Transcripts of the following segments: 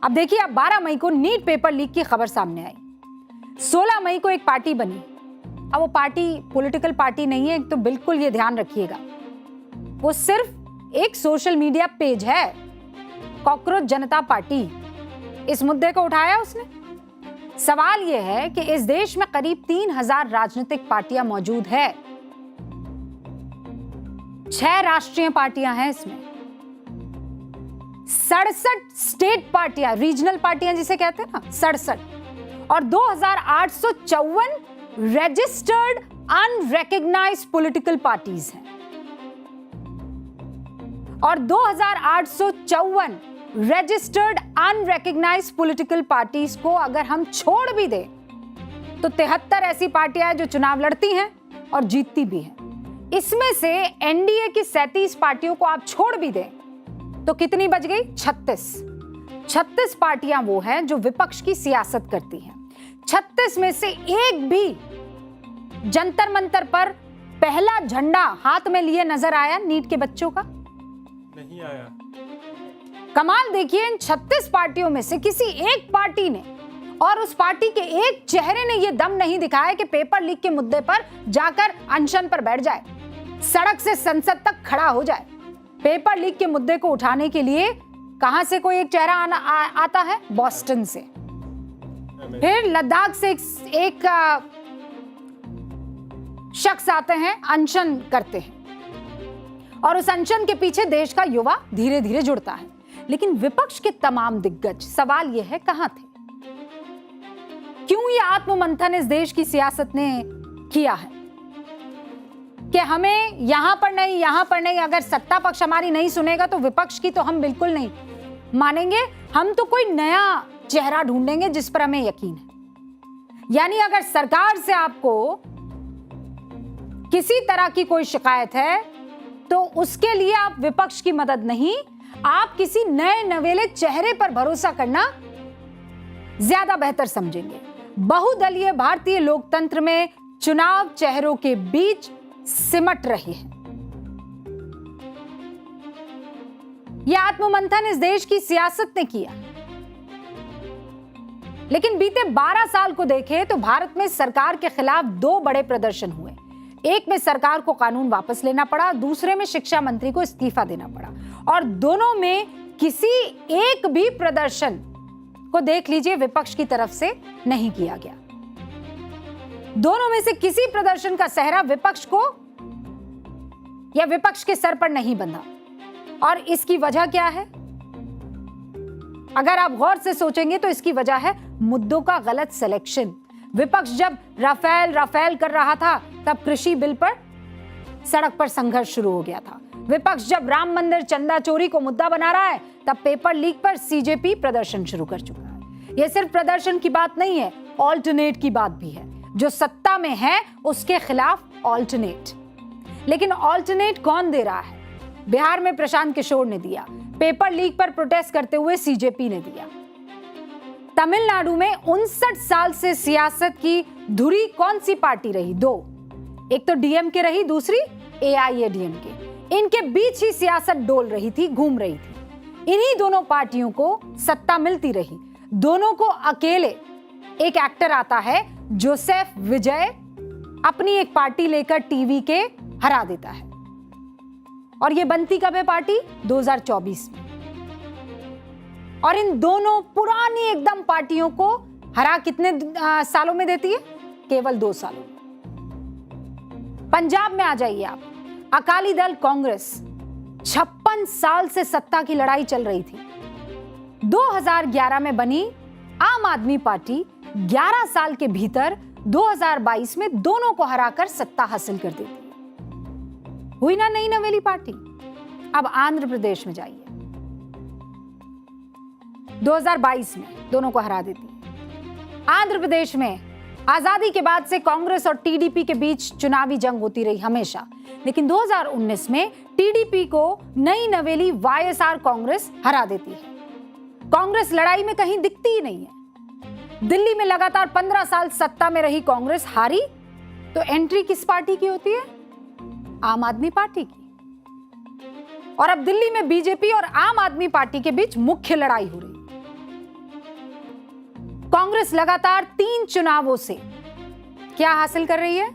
अब देखिए, अब 12 मई को नीट पेपर लीक की खबर सामने आई। 16 मई को एक पार्टी बनी। अब वो पार्टी पॉलिटिकल पार्टी नहीं है, तो बिल्कुल ये ध्यान रखिएगा, वो सिर्फ एक सोशल मीडिया पेज है। कॉकरोच जनता पार्टी इस मुद्दे को उठाया उसने। सवाल यह है कि इस देश में करीब 3000 राजनीतिक पार्टियां मौजूद है। 6 राष्ट्रीय पार्टियां हैं इसमें, 67 स्टेट पार्टियां, रीजनल पार्टियां जिसे कहते हैं ना, 67, और 2854 रजिस्टर्ड अनरिकॉग्नाइज्ड पॉलिटिकल पार्टीज हैं। और 2854 रजिस्टर्ड अनरिकॉग्नाइज्ड पॉलिटिकल पार्टीज को अगर हम छोड़ भी दें तो 73 ऐसी पार्टियां हैं जो चुनाव लड़ती हैं और जीतती भी हैं। इसमें से एनडीए की 37 पार्टियों को आप छोड़ भी दें तो कितनी बच गई? 36 पार्टियां वो हैं जो विपक्ष की सियासत करती हैं। 36 में से एक भी जंतर मंतर पर पहला झंडा हाथ में लिए नजर आया नीट के बच्चों का? नहीं आया। कमाल देखिए, इन 36 पार्टियों में से किसी एक पार्टी ने और उस पार्टी के एक चेहरे ने यह दम नहीं दिखाया कि पेपर लीक के मुद्दे पर जाकर अनशन पर बैठ जाए, सड़क से संसद तक खड़ा हो जाए। पेपर लीक के मुद्दे को उठाने के लिए कहां से कोई एक चेहरा आता है? बॉस्टन से, फिर लद्दाख से एक शख्स आते हैं, अनशन करते हैं, और उस अनशन के पीछे देश का युवा धीरे धीरे जुड़ता है। लेकिन विपक्ष के तमाम दिग्गज, सवाल यह है, कहां थे? क्यों यह आत्ममंथन इस देश की सियासत ने किया है कि हमें यहां पर नहीं, यहां पर नहीं, अगर सत्ता पक्ष हमारी नहीं सुनेगा तो विपक्ष की तो हम बिल्कुल नहीं मानेंगे, हम तो कोई नया चेहरा ढूंढेंगे जिस पर हमें यकीन है। यानी अगर सरकार से आपको किसी तरह की कोई शिकायत है तो उसके लिए आप विपक्ष की मदद नहीं, आप किसी नए नवेले चेहरे पर भरोसा करना ज्यादा बेहतर समझेंगे। बहुदलीय भारतीय लोकतंत्र में चुनाव चेहरों के बीच सिमट रही है। यह आत्ममंथन इस देश की सियासत ने किया। लेकिन बीते 12 साल को देखें तो भारत में सरकार के खिलाफ 2 बड़े प्रदर्शन हुए। एक में सरकार को कानून वापस लेना पड़ा, दूसरे में शिक्षा मंत्री को इस्तीफा देना पड़ा। और दोनों में किसी एक भी प्रदर्शन को देख लीजिए विपक्ष की तरफ से नहीं किया गया। दोनों में से किसी प्रदर्शन का सेहरा विपक्ष को या विपक्ष के सर पर नहीं बंधा। और इसकी वजह क्या है? अगर आप गौर से सोचेंगे तो इसकी वजह है मुद्दों का गलत सिलेक्शन। विपक्ष जब राफेल कर रहा था तब कृषि बिल पर सड़क पर संघर्ष शुरू हो गया था। विपक्ष जब राम मंदिर चंदा चोरी को मुद्दा बना रहा है तब पेपर लीक पर सीजेपी प्रदर्शन शुरू कर चुका है। यह सिर्फ प्रदर्शन की बात नहीं है, ऑल्टरनेट की बात भी है। जो सत्ता में है उसके खिलाफ ऑल्टरनेट। लेकिन ऑल्टरनेट कौन दे रहा है? बिहार में प्रशांत किशोर ने दिया, पेपर लीक पर प्रोटेस्ट करते हुए सीजेपी ने दिया। तमिलनाडु में 59 साल से सियासत की धुरी कौन सी पार्टी रही? 2, एक तो डीएमके रही, दूसरी एआईएडीएमके। इनके बीच ही सियासत डोल रही थी, घूम रही थी। इन्हीं दोनों पार्टियों को सत्ता मिलती रही। दोनों को अकेले एक एक्टर आता है, जोसेफ विजय, अपनी एक पार्टी लेकर टीवी के हरा देता है। और ये बनती कब है पार्टी? 2024 में। और इन दोनों पुरानी एकदम पार्टियों को हरा कितने सालों में देती है? केवल 2 सालों में। पंजाब में आ जाइए आप, अकाली दल कांग्रेस 56 साल से सत्ता की लड़ाई चल रही थी। 2011 में बनी आम आदमी पार्टी 11 साल के भीतर 2022 में दोनों को हराकर सत्ता हासिल कर देती। हुई ना नई नवेली पार्टी। अब आंध्र प्रदेश में जाइए, 2022 में दोनों को हरा देती है। आंध्र प्रदेश में आजादी के बाद से कांग्रेस और टीडीपी के बीच चुनावी जंग होती रही हमेशा। लेकिन 2019 में टीडीपी को नई नवेली वाईएसआर कांग्रेस हरा देती है। कांग्रेस लड़ाई में कहीं दिखती ही नहीं है। दिल्ली में लगातार 15 साल सत्ता में रही कांग्रेस हारी तो एंट्री किस पार्टी की होती है? आम आदमी पार्टी की। और अब दिल्ली में बीजेपी और आम आदमी पार्टी के बीच मुख्य लड़ाई हो रही। कांग्रेस लगातार 3 चुनावों से क्या हासिल कर रही है?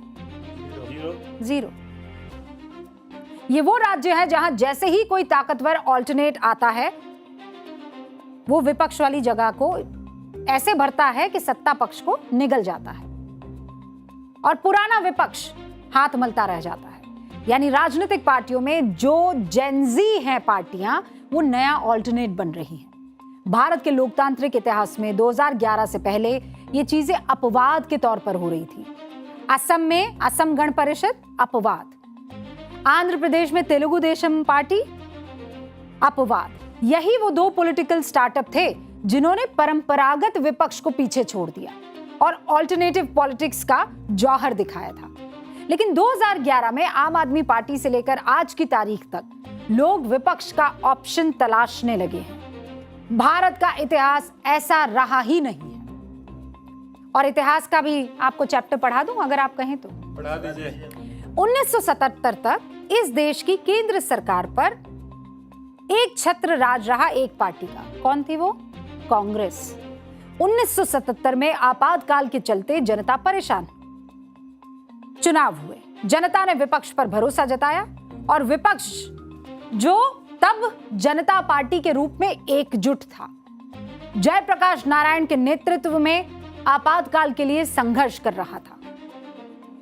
जीरो। ये वो राज्य है जहां जैसे ही कोई ताकतवर ऑल्टरनेट आता है वो विपक्ष वाली जगह को ऐसे भरता है कि सत्ता पक्ष को निगल जाता है और पुराना विपक्ष हाथ मलता रह जाता है। यानी राजनीतिक पार्टियों में जो जेनजी हैं पार्टियां, वो नया ऑल्टरनेट बन रही हैं। भारत के लोकतांत्रिक इतिहास में 2011 से पहले ये चीजें अपवाद के तौर पर हो रही थी। असम में असम गण परिषद अपवाद, आंध्र प्रदेश में तेलुगु देशम पार्टी अपवाद। यही वो 2 पॉलिटिकल स्टार्टअप थे जिन्होंने परंपरागत विपक्ष को पीछे छोड़ दिया और ऑल्टरनेटिव पॉलिटिक्स का जौहर दिखाया था। लेकिन 2011 में आम आदमी पार्टी से लेकर आज की तारीख तक लोग विपक्ष का ऑप्शन तलाशने लगे हैं। भारत का इतिहास ऐसा रहा ही नहीं है। और इतिहास का भी आपको चैप्टर पढ़ा दूं अगर आप कहें तो? पढ़ा दीजिए। 1977 तक इस देश की केंद्र सरकार पर एक छत्र राज रहा एक पार्टी का। कौन थी वो? कांग्रेस। 1977 में आपातकाल के चलते जनता परेशान, चुनाव हुए, जनता ने विपक्ष पर भरोसा जताया और विपक्ष जो तब जनता पार्टी के रूप में एकजुट था, जयप्रकाश नारायण के नेतृत्व में आपातकाल के लिए संघर्ष कर रहा था।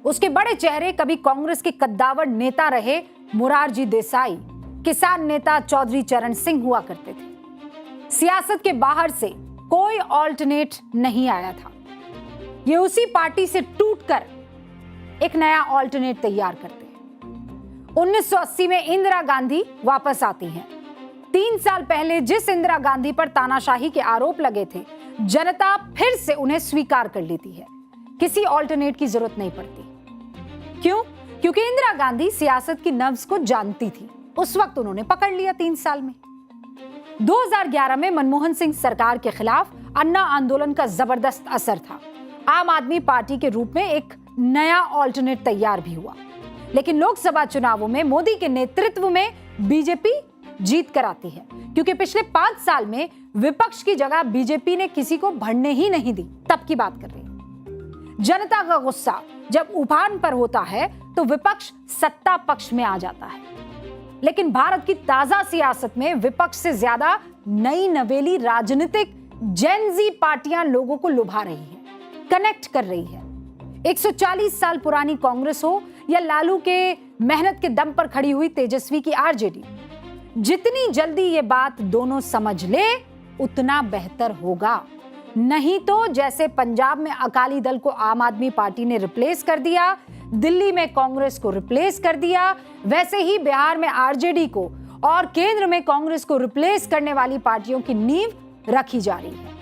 उसके बड़े चेहरे कभी कांग्रेस के कद्दावर नेता रहे मोरारजी देसाई, किसान नेता चौधरी चरण सिंह हुआ करते थे। सियासत के बाहर से कोई ऑल्टरनेट नहीं आया था। ये उसी पार्टी से टूटकर एक नया ऑल्टरनेट तैयार करते हैं। 1980 में इंदिरा गांधी वापस आती हैं। 3 साल पहले जिस इंदिरा गांधी पर तानाशाही के आरोप लगे थे, जनता फिर से उन्हें स्वीकार कर लेती है। किसी ऑल्टरनेट की जरूरत नहीं पड़ती। क्यों? क्योंकि इंदिरा गांधी सियासत की नब्ज को जानती थी। उस वक्त उन्होंने पकड़ लिया 3 साल में। 2011 में मनमोहन सिंह सरकार के खिलाफ अन्ना आंदोलन का जबरदस्त असर था। आम आदमी पार्टी के रूप में एक नया ऑल्टरनेट तैयार भी हुआ। लेकिन लोकसभा चुनावों में मोदी के नेतृत्व में बीजेपी जीत कर आती है, क्योंकि पिछले 5 साल में विपक्ष की जगह बीजेपी ने किसी को बढ़ने ही नहीं दी। तब की बात कर रही हूं। जनता का गुस्सा जब उफान पर होता है तो विपक्ष सत्ता पक्ष में आ जाता है। लेकिन भारत की ताजा सियासत में विपक्ष से ज्यादा नई नवेली राजनीतिक जेनजी पार्टियां लोगों को लुभा रही हैं, कनेक्ट कर रही है। 140 साल पुरानी कांग्रेस हो या लालू के मेहनत के दम पर खड़ी हुई तेजस्वी की आरजेडी, जितनी जल्दी ये बात दोनों समझ ले उतना बेहतर होगा। नहीं तो जैसे पंजाब में अकाली दल को आम आदमी पार्टी ने रिप्लेस कर दिया, दिल्ली में कांग्रेस को रिप्लेस कर दिया, वैसे ही बिहार में आरजेडी को और केंद्र में कांग्रेस को रिप्लेस करने वाली पार्टियों की नींव रखी जा रही है।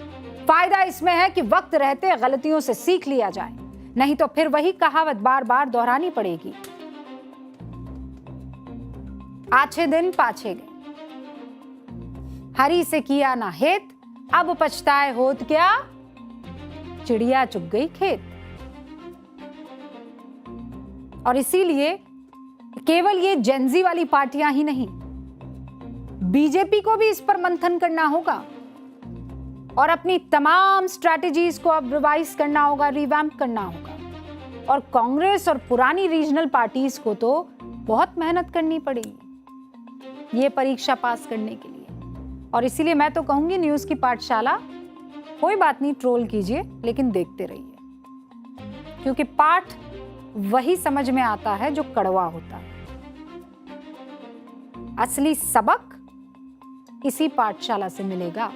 फायदा इसमें है कि वक्त रहते गलतियों से सीख लिया जाए, नहीं तो फिर वही कहावत बार बार दोहरानी पड़ेगी। आछे दिन पाछे गए, हरी से किया ना हेत, अब पछताए होत क्या, चिड़िया चुग गई खेत। और इसीलिए केवल ये जेनजी वाली पार्टियां ही नहीं, बीजेपी को भी इस पर मंथन करना होगा और अपनी तमाम स्ट्रैटेजीज को अब रिवाइज करना होगा, रिवैम्प करना होगा। और कांग्रेस और पुरानी रीजनल पार्टीज को तो बहुत मेहनत करनी पड़ेगी ये परीक्षा पास करने के लिए। और इसीलिए मैं तो कहूंगी न्यूज की पाठशाला, कोई बात नहीं ट्रोल कीजिए, लेकिन देखते रहिए, क्योंकि पाठ वही समझ में आता है जो कड़वा होता है। असली सबक इसी पाठशाला से मिलेगा।